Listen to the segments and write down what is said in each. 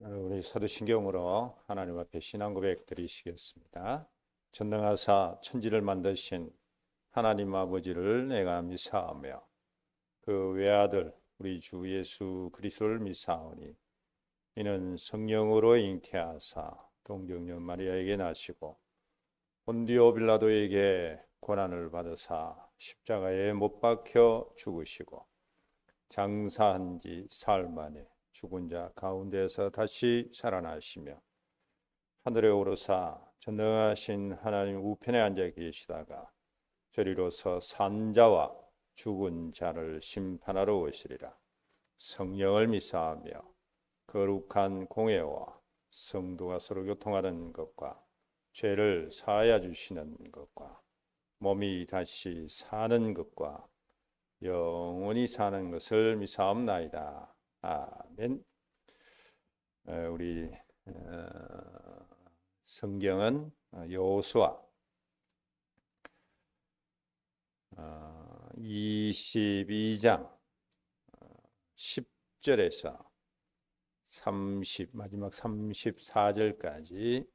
우리 사도신경으로 하나님 앞에 신앙 고백 드리시겠습니다. 전능하사 천지를 만드신 하나님 아버지를 내가 미사하며 그 외아들 우리 주 예수 그리스도를 미사하오니 이는 성령으로 잉태하사 동정녀 마리아에게 나시고 본디오 빌라도에게 고난을 받으사 십자가에 못 박혀 죽으시고 장사한 지 사흘 만에 죽은 자 가운데서 다시 살아나시며 하늘에 오르사 전능하신 하나님 우편에 앉아 계시다가 저리로서 산자와 죽은 자를 심판하러 오시리라. 성령을 미사하며 거룩한 공회와 성도가 서로 교통하는 것과 죄를 사하여 주시는 것과 몸이 다시 사는 것과 영원히 사는 것을 미사옵나이다. 아멘. 우리 성경은 여호수아 22장 10절에서 마지막 34절까지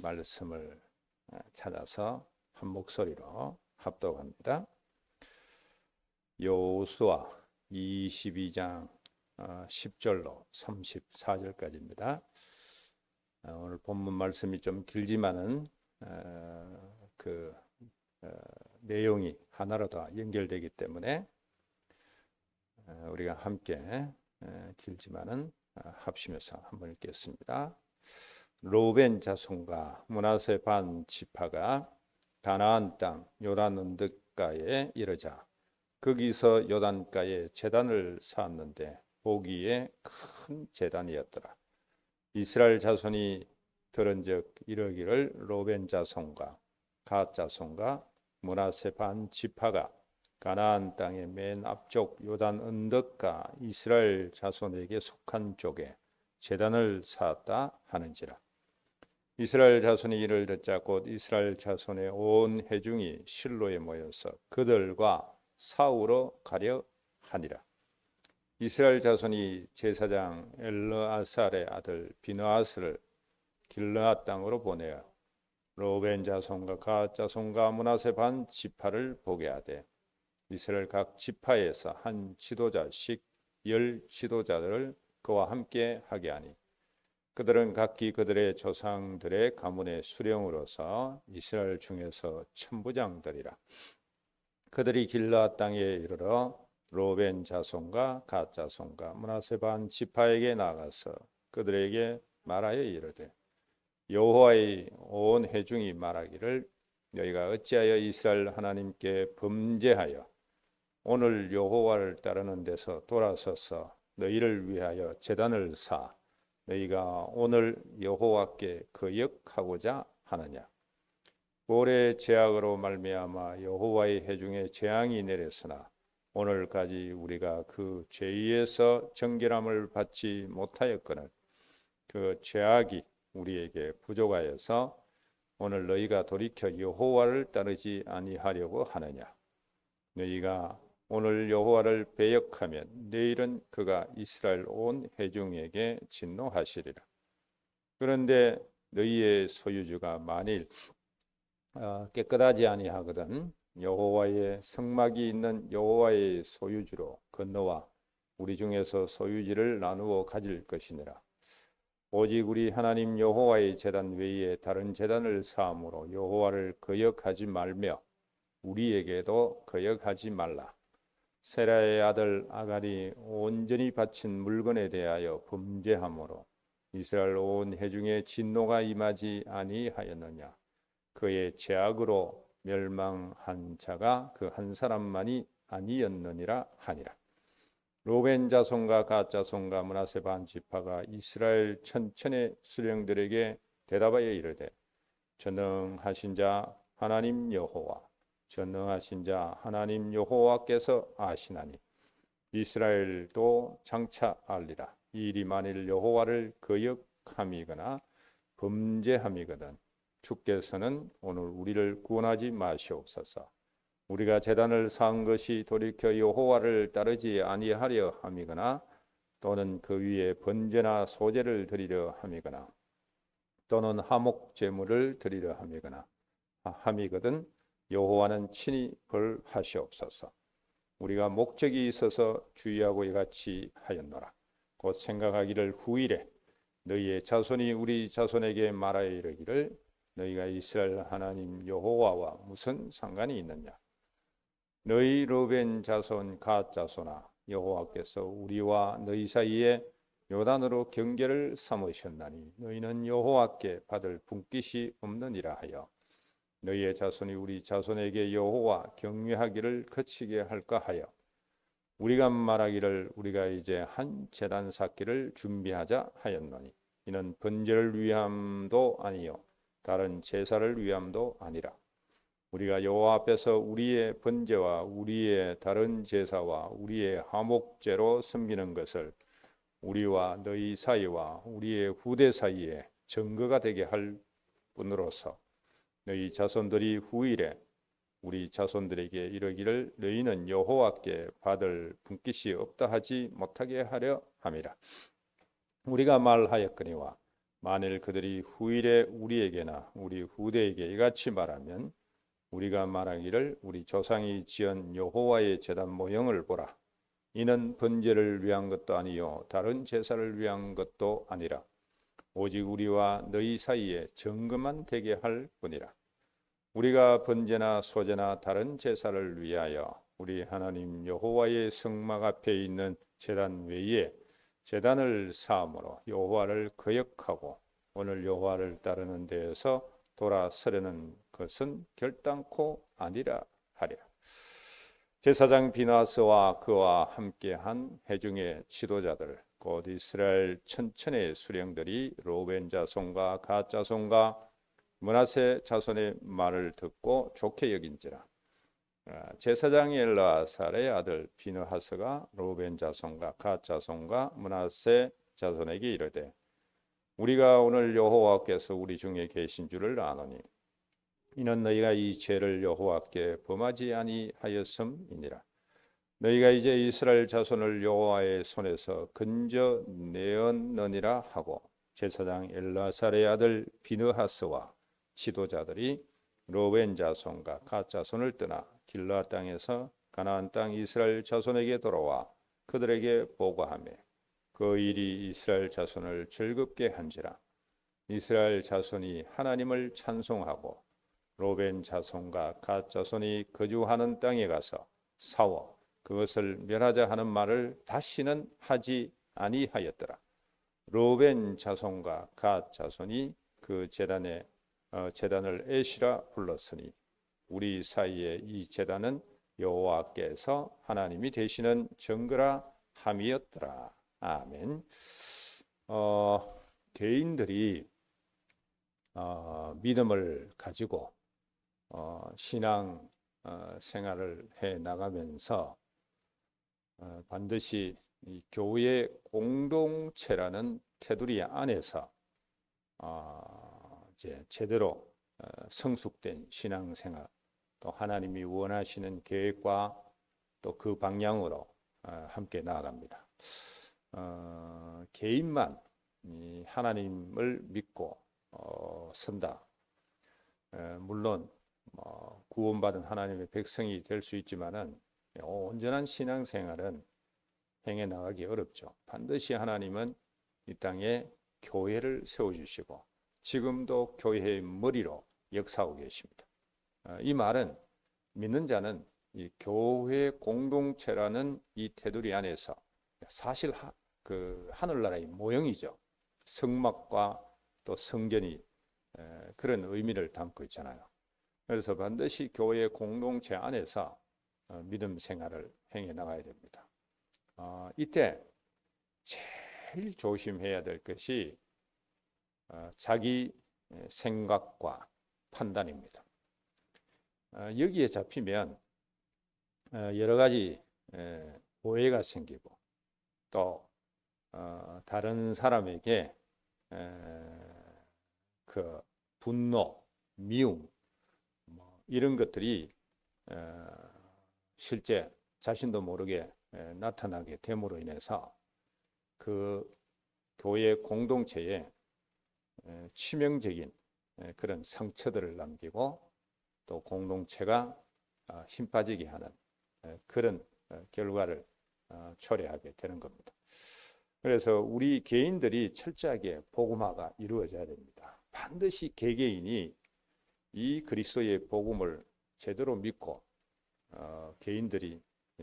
말씀을 찾아서 한 목소리로 합독합니다. 여호수아 22장 10절로 34절까지입니다. 오늘 본문 말씀이 좀 길지만은 내용이 하나로 다 연결되기 때문에 우리가 함께 길지만은 합심해서 한번 읽겠습니다. 로벤 자손과 므낫세 반 지파가 가나안 땅 요단 언덕가에 이르자 거기서 요단가에 제단을 쌓았는데 보기에 큰 제단이었더라. 이스라엘 자손이 들은즉 이르기를 로벤 자손과 갓 자손과 므낫세 반 지파가 가나안 땅의 맨 앞쪽 요단 언덕가 이스라엘 자손에게 속한 쪽에 제단을 쌓았다 하는지라. 이스라엘 자손이 이를 듣자 곧 이스라엘 자손의 온 회중이 실로에 모여서 그들과 싸우러 가려 하니라. 이스라엘 자손이 제사장 엘르아살의 아들 비느하스를 길르앗 땅으로 보내어 로벤 자손과 갓 자손과 므낫세 반 지파를 보게 하되 이스라엘 각 지파에서 한 지도자씩 10 지도자들을 그와 함께 하게 하니 그들은 각기 그들의 조상들의 가문의 수령으로서 이스라엘 중에서 천부장들이라. 그들이 길르앗 땅에 이르러 로벤 자손과 갓 자손과 므낫세 반 지파에게 나가서 그들에게 말하여 이르되 여호와의 온 회중이 말하기를 너희가 어찌하여 이스라엘 하나님께 범죄하여 오늘 여호와를 따르는 데서 돌아서서 너희를 위하여 제단을 쌓아 너희가 오늘 여호와께 거역하고자 하느냐. 올해 죄악으로 말미암아 여호와의 회중에 재앙이 내렸으나 오늘까지 우리가 그 죄에서 정결함을 받지 못하였거늘 그 죄악이 우리에게 부족하여서 오늘 너희가 돌이켜 여호와를 따르지 아니하려고 하느냐. 너희가 오늘 여호와를 배역하면 내일은 그가 이스라엘 온 회중에게 진노하시리라. 그런데 너희의 소유주가 만일 깨끗하지 아니하거든 여호와의 성막이 있는 여호와의 소유주로 건너와 우리 중에서 소유지를 나누어 가질 것이니라. 오직 우리 하나님 여호와의 제단 외에 다른 제단을 쌓음으로 여호와를 거역하지 말며 우리에게도 거역하지 말라. 세라의 아들 아갈이 온전히 바친 물건에 대하여 범죄함으로 이스라엘 온 회중에 진노가 임하지 아니하였느냐. 그의 죄악으로 멸망한 자가 그 한 사람만이 아니었느니라 하니라. 로벤 자손과 갓 자손과 므낫세 반 지파가 이스라엘 천천의 수령들에게 대답하여 이르되 전능하신 자 하나님 여호와 전능하신 자 하나님 여호와께서 아시나니 이스라엘도 장차 알리라. 이 일이 만일 여호와를 거역함이거나 범죄함이거든 주께서는 오늘 우리를 구원하지 마시옵소서. 우리가 제단을 쌓은 것이 돌이켜 여호와를 따르지 아니하려 함이거나 또는 그 위에 번제나 소제를 드리려 함이거나 또는 화목 제물을 드리려 함이거든 여호와는 친히 벌하시옵소서. 우리가 목적이 있어서 주의하고 이같이 하였노라. 곧 생각하기를 후일에 너희의 자손이 우리 자손에게 말하여 이르기를 너희가 이스라엘 하나님 여호와와 무슨 상관이 있느냐. 너희 르벤 자손 갓 자손아 여호와께서 우리와 너희 사이에 요단으로 경계를 삼으셨나니 너희는 여호와께 받을 분깃이 없느니라 하여 너희의 자손이 우리 자손에게 여호와 경외하기를 그치게 할까 하여 우리가 말하기를 우리가 이제 한 제단 쌓기를 준비하자 하였노니 이는 번제를 위함도 아니요 다른 제사를 위함도 아니라 우리가 여호와 앞에서 우리의 번제와 우리의 다른 제사와 우리의 화목제로 섬기는 것을 우리와 너희 사이와 우리의 후대 사이에 증거가 되게 할 뿐으로서 너희 자손들이 후일에 우리 자손들에게 이르기를 너희는 여호와께 받을 분깃이 없다 하지 못하게 하려 함이라. 우리가 말하였거니와 만일 그들이 후일에 우리에게나 우리 후대에게 이같이 말하면 우리가 말하기를 우리 조상이 지은 여호와의 제단 모형을 보라. 이는 번제를 위한 것도 아니요 다른 제사를 위한 것도 아니라 오직 우리와 너희 사이에 증거만 되게 할 뿐이라. 우리가 번제나 소제나 다른 제사를 위하여 우리 하나님 여호와의 성막 앞에 있는 제단 외에 제단을 쌓음으로 여호와를 거역하고 오늘 여호와를 따르는 데에서 돌아서려는 것은 결단코 아니라 하리라. 제사장 비나스와 그와 함께한 회중의 지도자들 곧 이스라엘 천천의 수령들이 로벤 자손과 갓 자손과 므낫세 자손의 말을 듣고 좋게 여긴지라. 제사장 엘라살의 아들 비느하스가 로벤 자손과 갓 자손과 므낫세 자손에게 이르되 우리가 오늘 여호와께서 우리 중에 계신 줄을 아노니 이는 너희가 이 죄를 여호와께 범하지 아니하였음이니라. 너희가 이제 이스라엘 자손을 여호와의 손에서 건져내었느니라 하고 제사장 엘라살의 아들 비느하스와 지도자들이 로벤 자손과 갓 자손을 떠나 길르앗 땅에서 가나안 땅 이스라엘 자손에게 돌아와 그들에게 보고하며 그 일이 이스라엘 자손을 즐겁게 한지라. 이스라엘 자손이 하나님을 찬송하고 로벤 자손과 갓 자손이 거주하는 땅에 가서 싸워 그것을 멸하자 하는 말을 다시는 하지 아니하였더라. 로벤 자손과 갓 자손이 그 제단을 에시라 불렀으니 우리 사이에 이 제단은 여호와께서 하나님이 되시는 증거라 함이었더라. 아멘. 개인들이 믿음을 가지고 신앙 생활을 해 나가면서 반드시 이 교회 공동체라는 테두리 안에서 이제 제대로 성숙된 신앙 생활 또 하나님이 원하시는 계획과 또 그 방향으로 함께 나아갑니다. 개인만 하나님을 믿고 선다. 물론 구원받은 하나님의 백성이 될 수 있지만은 온전한 신앙생활은 행해 나가기 어렵죠. 반드시 하나님은 이 땅에 교회를 세워주시고 지금도 교회의 머리로 역사하고 계십니다. 이 말은 믿는 자는 이 교회 공동체라는 이 테두리 안에서 사실 그 하늘나라의 모형이죠. 성막과 또 성전이 그런 의미를 담고 있잖아요. 그래서 반드시 교회 공동체 안에서 믿음 생활을 행해 나가야 됩니다. 이때 제일 조심해야 될 것이 자기 생각과 판단입니다. 여기에 잡히면 여러 가지 오해가 생기고 또 다른 사람에게 그 분노, 미움 이런 것들이 실제 자신도 모르게 나타나게 됨으로 인해서 그 교회 공동체에 치명적인 그런 상처들을 남기고 또 공동체가 힘 빠지게 하는 그런 결과를 초래하게 되는 겁니다. 그래서 우리 개인들이 철저하게 복음화가 이루어져야 됩니다. 반드시 개개인이 이 그리스도의 복음을 제대로 믿고 개인들이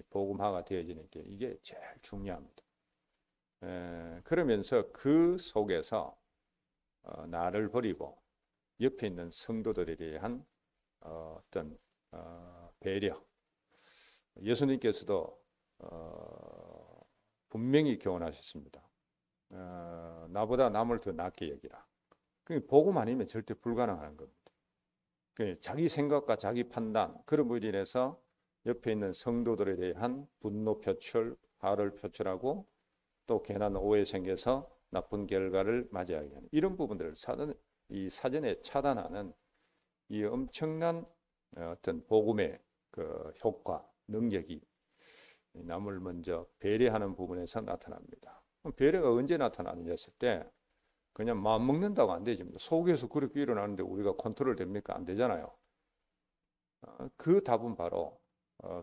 복음화가 되어지는 게 이게 제일 중요합니다. 그러면서 그 속에서 나를 버리고 옆에 있는 성도들에 대한 어떤 배려. 예수님께서도 분명히 교훈하셨습니다. 나보다 남을 더 낫게 여기라. 복음 아니면 절대 불가능한 겁니다. 자기 생각과 자기 판단, 그런 부분에 대해서 옆에 있는 성도들에 대한 분노 표출, 화를 표출하고 또 괜한 오해 생겨서 나쁜 결과를 맞이하게 하는 이런 부분들을 사전에 차단하는 이 엄청난 어떤 복음의 그 효과, 능력이 남을 먼저 배려하는 부분에서 나타납니다. 배려가 언제 나타나느냐 했을 때 그냥 마음 먹는다고 안 되죠. 속에서 그렇게 일어나는데 우리가 컨트롤 됩니까? 안 되잖아요. 그 답은 바로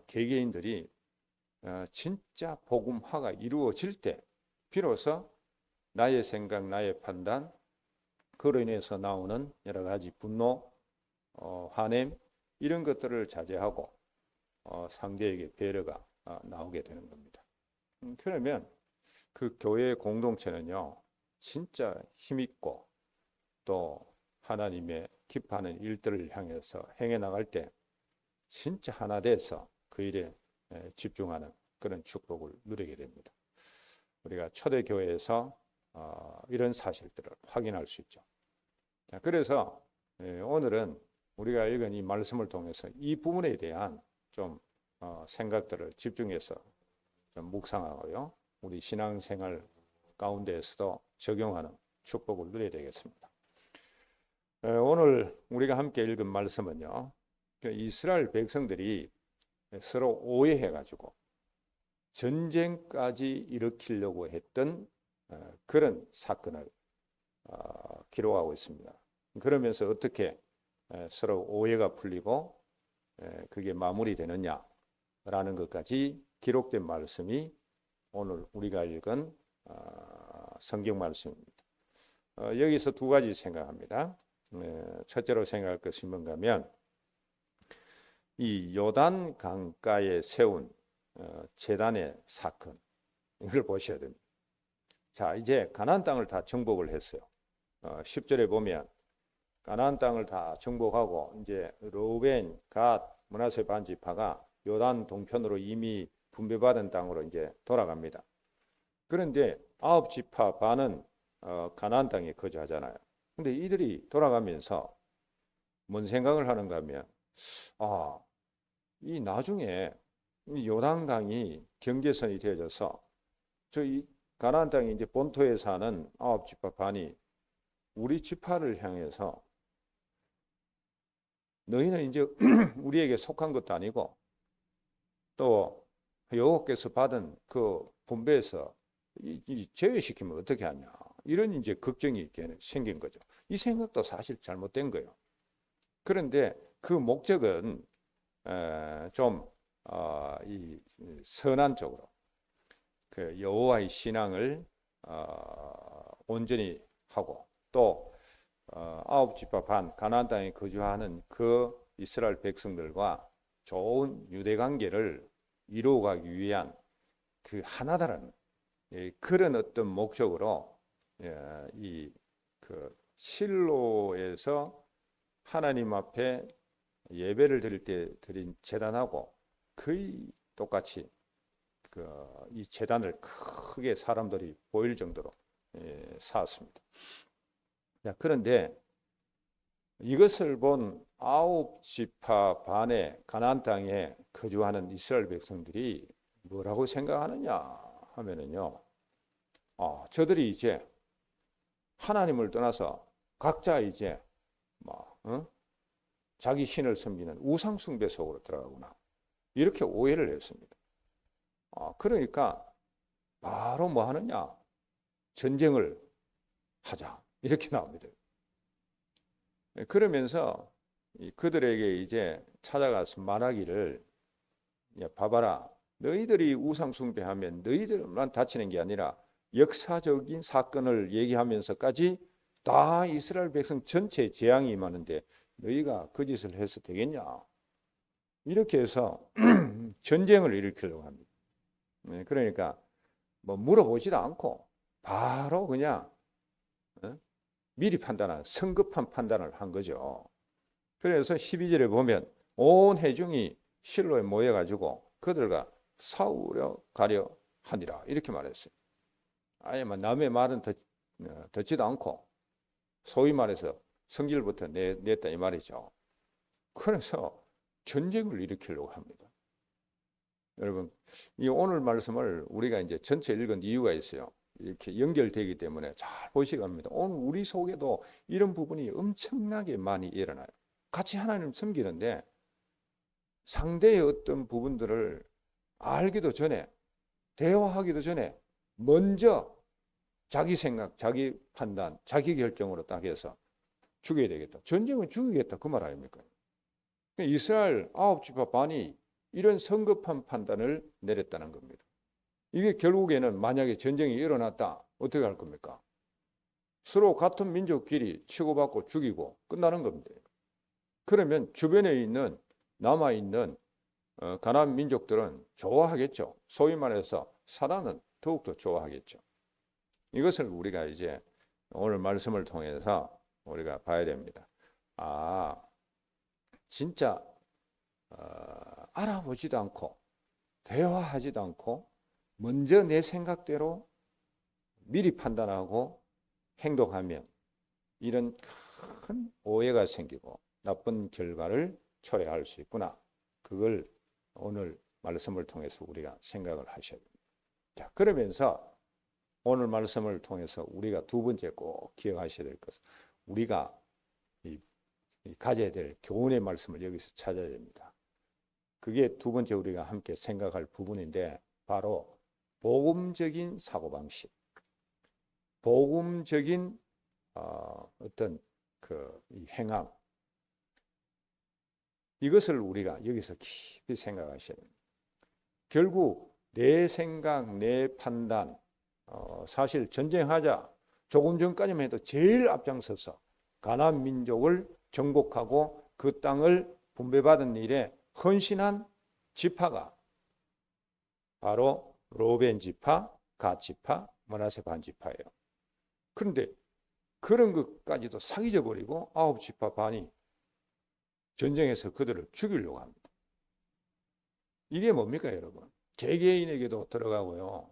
개개인들이 진짜 복음화가 이루어질 때 비로소 나의 생각, 나의 판단, 그로 인해서 나오는 여러 가지 분노, 화냄 이런 것들을 자제하고 상대에게 배려가 나오게 되는 겁니다. 그러면 그 교회 공동체는요, 진짜 힘있고 또 하나님의 기뻐하는 일들을 향해서 행해 나갈 때 진짜 하나 돼서 그 일에 집중하는 그런 축복을 누리게 됩니다. 우리가 초대교회에서 이런 사실들을 확인할 수 있죠. 자, 그래서 오늘은 우리가 읽은 이 말씀을 통해서 이 부분에 대한 좀 생각들을 집중해서 좀 묵상하고요. 우리 신앙생활 가운데에서도 적용하는 축복을 누려야 되겠습니다. 오늘 우리가 함께 읽은 말씀은요. 이스라엘 백성들이 서로 오해해가지고 전쟁까지 일으키려고 했던 그런 사건을 기록하고 있습니다. 그러면서 어떻게 서로 오해가 풀리고 그게 마무리되느냐라는 것까지 기록된 말씀이 오늘 우리가 읽은 성경 말씀입니다. 여기서 두 가지 생각합니다. 첫째로 생각할 것이 뭔가 하면 이 요단 강가에 세운 제단의 사건, 이걸 보셔야 됩니다. 자, 이제 가나안 땅을 다 정복을 했어요. 10절에 보면 가나안 땅을 다 정복하고 이제 르우벤, 갓, 므낫세 반지파가 요단 동편으로 이미 분배받은 땅으로 이제 돌아갑니다. 그런데 9지파 반은 가나안 땅에 거주하잖아요. 근데 이들이 돌아가면서 뭔 생각을 하는가 하면 이 나중에 이 요단강이 경계선이 되어져서 저희 가나안 땅에 이제 본토에 사는 9지파 반이 우리 지파를 향해서 너희는 이제 우리에게 속한 것도 아니고 또 여호와께서 받은 그 분배에서 제외시키면 어떻게 하냐, 이런 이제 걱정이 생긴 거죠. 이 생각도 사실 잘못된 거예요. 그런데 그 목적은 좀 이 선한 쪽으로 그 여호와의 신앙을 온전히 하고 또 9지파 반 가나안 땅에 거주하는 그 이스라엘 백성들과 좋은 유대 관계를 이루어가기 위한 그 하나다라는 그런 어떤 목적으로 이 그 실로에서 하나님 앞에 예배를 드릴 때 드린 제단하고 거의 똑같이 이 제단을 크게 사람들이 보일 정도로 쌓았습니다. 그런데 이것을 본 9지파 반의 가나안 땅에 거주하는 이스라엘 백성들이 뭐라고 생각하느냐 하면은요, 저들이 이제 하나님을 떠나서 각자 이제 자기 신을 섬기는 우상 숭배 속으로 들어가구나, 이렇게 오해를 했습니다. 그러니까 바로 뭐 하느냐, 전쟁을 하자 이렇게 나옵니다. 그러면서 그들에게 이제 찾아가서 말하기를, 야, 봐봐라, 너희들이 우상 숭배하면 너희들만 다치는 게 아니라 역사적인 사건을 얘기하면서까지 다 이스라엘 백성 전체에 재앙이 임하는데 너희가 그 짓을 해서 되겠냐, 이렇게 해서 전쟁을 일으키려고 합니다. 그러니까 뭐 물어보지도 않고 바로 그냥 미리 판단한, 성급한 판단을 한 거죠. 그래서 12절에 보면 온 회중이 실로에 모여가지고 그들과 싸우려 가려 하니라 이렇게 말했어요. 아예 남의 말은 듣지도 않고 소위 말해서 성질부터 냈다 이 말이죠. 그래서 전쟁을 일으키려고 합니다. 여러분, 이 오늘 말씀을 우리가 이제 전체 읽은 이유가 있어요. 이렇게 연결되기 때문에 잘 보시기 바랍니다. 오늘 우리 속에도 이런 부분이 엄청나게 많이 일어나요. 같이 하나님을 섬기는데 상대의 어떤 부분들을 알기도 전에, 대화하기도 전에 먼저 자기 생각, 자기 판단, 자기 결정으로 딱 해서 죽여야 되겠다, 전쟁은 죽이겠다, 그 말 아닙니까? 이스라엘 9지파 반이 이런 성급한 판단을 내렸다는 겁니다. 이게 결국에는 만약에 전쟁이 일어났다, 어떻게 할 겁니까? 서로 같은 민족끼리 치고받고 죽이고 끝나는 겁니다. 그러면 주변에 있는 남아있는 가나안 민족들은 좋아하겠죠. 소위 말해서 사단은 더욱더 좋아하겠죠. 이것을 우리가 이제 오늘 말씀을 통해서 우리가 봐야 됩니다. 아, 진짜 알아보지도 않고 대화하지도 않고 먼저 내 생각대로 미리 판단하고 행동하면 이런 큰 오해가 생기고 나쁜 결과를 초래할 수 있구나. 그걸 오늘 말씀을 통해서 우리가 생각을 하셔야 됩니다. 자, 그러면서 오늘 말씀을 통해서 우리가 두 번째 꼭 기억하셔야 될 것은 우리가 가져야 될 교훈의 말씀을 여기서 찾아야 됩니다. 그게 두 번째 우리가 함께 생각할 부분인데 바로 복음적인 사고방식, 복음적인 어떤 이 행함, 이것을 우리가 여기서 깊이 생각하셔야 됩니다. 결국 내 생각, 내 판단, 사실 전쟁하자 조금 전까지만 해도 제일 앞장서서 가나안 민족을 정복하고 그 땅을 분배받은 일에 헌신한 지파가 바로 로벤 지파, 갓 지파, 므낫세 반 지파예요. 그런데 그런 것까지도 사기져 버리고 9지파 반이 전쟁에서 그들을 죽이려고 합니다. 이게 뭡니까, 여러분? 개개인에게도 들어가고요,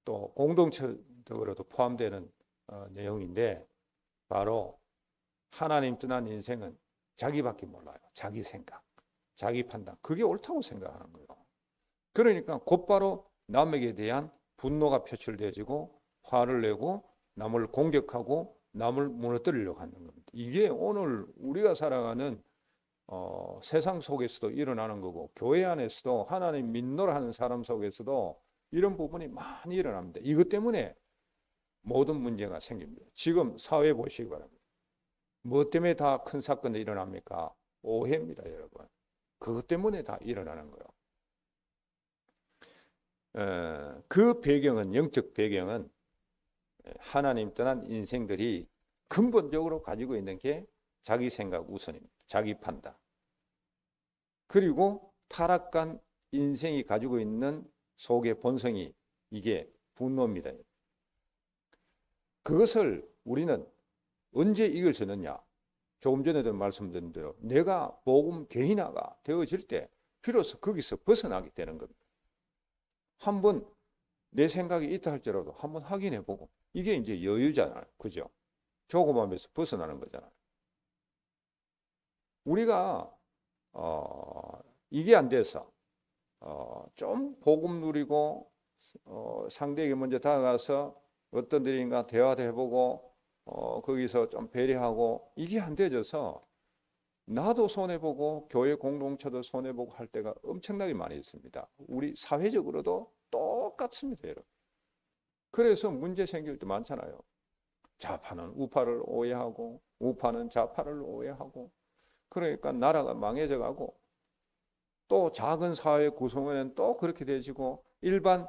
또 공동체적으로도 포함되는 내용인데 바로 하나님 떠난 인생은 자기밖에 몰라요. 자기 생각, 자기 판단, 그게 옳다고 생각하는 거예요. 그러니까 곧바로 남에게 대한 분노가 표출되어지고 화를 내고 남을 공격하고 남을 무너뜨리려고 하는 겁니다. 이게 오늘 우리가 살아가는 세상 속에서도 일어나는 거고 교회 안에서도 하나님 믿노라 하는 사람 속에서도 이런 부분이 많이 일어납니다. 이것 때문에 모든 문제가 생깁니다. 지금 사회 보시기 바랍니다. 무엇 때문에 다 큰 사건이 일어납니까? 오해입니다, 여러분. 그것 때문에 다 일어나는 거예요. 그 배경은, 영적 배경은 하나님 떠난 인생들이 근본적으로 가지고 있는 게 자기 생각 우선입니다. 자기 판단. 그리고 타락한 인생이 가지고 있는 속의 본성이 이게 분노입니다. 그것을 우리는 언제 이길 수 있느냐? 조금 전에도 말씀드린 대로 내가 복음 개인화가 되어질 때 비로소 거기서 벗어나게 되는 겁니다. 한번 내 생각이 있다 할지라도 한번 확인해보고, 이게 이제 여유잖아요. 그죠? 조그마함에서 벗어나는 거잖아요. 우리가 이게 안 돼서 좀 복음 누리고 상대에게 먼저 다가가서 어떤 일인가 대화도 해보고 거기서 좀 배려하고, 이게 안 되져서 나도 손해보고 교회 공동체도 손해보고 할 때가 엄청나게 많이 있습니다. 우리 사회적으로도 똑같습니다, 여러분. 그래서 문제 생길 때 많잖아요. 좌파는 우파를 오해하고 우파는 좌파를 오해하고 그러니까 나라가 망해져 가고 또 작은 사회 구성원은 또 그렇게 되지고 일반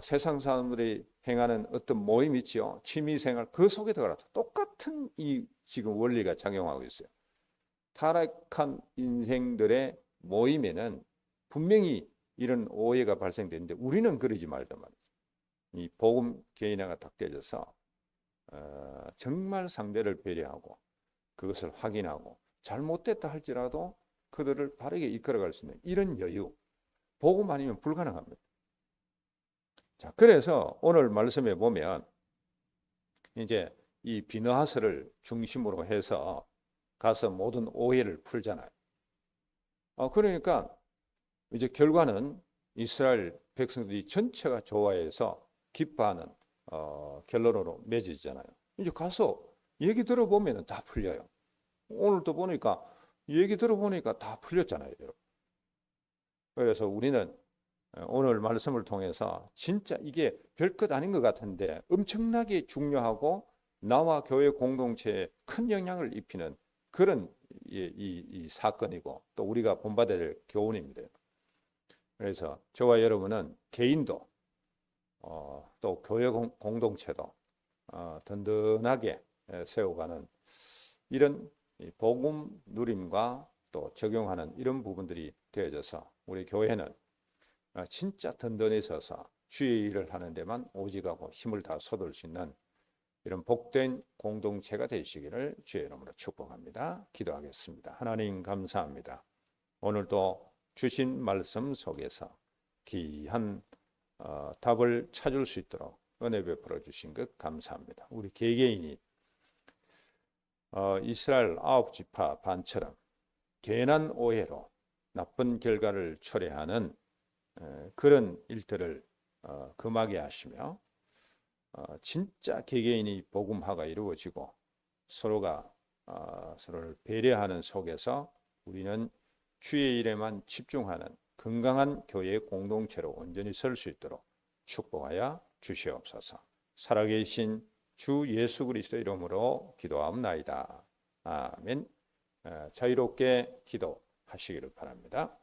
세상 사람들이 행하는 어떤 모임 있지요. 취미생활 그 속에 들어가서 똑같은 이 지금 원리가 작용하고 있어요. 타락한 인생들의 모임에는 분명히 이런 오해가 발생되는데 우리는 그러지 말단 말이죠. 이 복음 개인화가 딱 되어서 정말 상대를 배려하고 그것을 확인하고 잘못됐다 할지라도 그들을 바르게 이끌어갈 수 있는 이런 여유, 복음 아니면 불가능합니다. 자, 그래서 오늘 말씀에 보면 이제 이 비느하스를 중심으로 해서 가서 모든 오해를 풀잖아요. 그러니까 이제 결과는 이스라엘 백성들이 전체가 좋아해서 기뻐하는 결론으로 맺어지잖아요. 이제 가서 얘기 들어보면 다 풀려요. 오늘도 보니까 얘기 들어보니까 다 풀렸잖아요, 여러분. 그래서 우리는 오늘 말씀을 통해서 진짜 이게 별것 아닌 것 같은데 엄청나게 중요하고 나와 교회 공동체에 큰 영향을 입히는 그런 이 사건이고 또 우리가 본받아야 될 교훈입니다. 그래서 저와 여러분은 개인도 또 교회 공동체도 든든하게 세워가는 이런 복음 누림과 또 적용하는 이런 부분들이 되어져서 우리 교회는 진짜 든든히 서서 주의 일을 하는 데만 오직하고 힘을 다 쏟을 수 있는 이런 복된 공동체가 되시기를 주의 이름으로 축복합니다. 기도하겠습니다. 하나님 감사합니다. 오늘도 주신 말씀 속에서 귀한 답을 찾을 수 있도록 은혜 베풀어 주신 것 감사합니다. 우리 개개인이 이스라엘 9지파 반처럼 괜한 오해로 나쁜 결과를 초래하는 그런 일들을 금하게 하시며 진짜 개개인이 복음화가 이루어지고 서로가 서로를 배려하는 속에서 우리는 주의 일에만 집중하는 건강한 교회 공동체로 온전히 설 수 있도록 축복하여 주시옵소서. 살아계신 주 예수 그리스도 이름으로 기도하옵나이다. 아멘. 자유롭게 기도하시기를 바랍니다.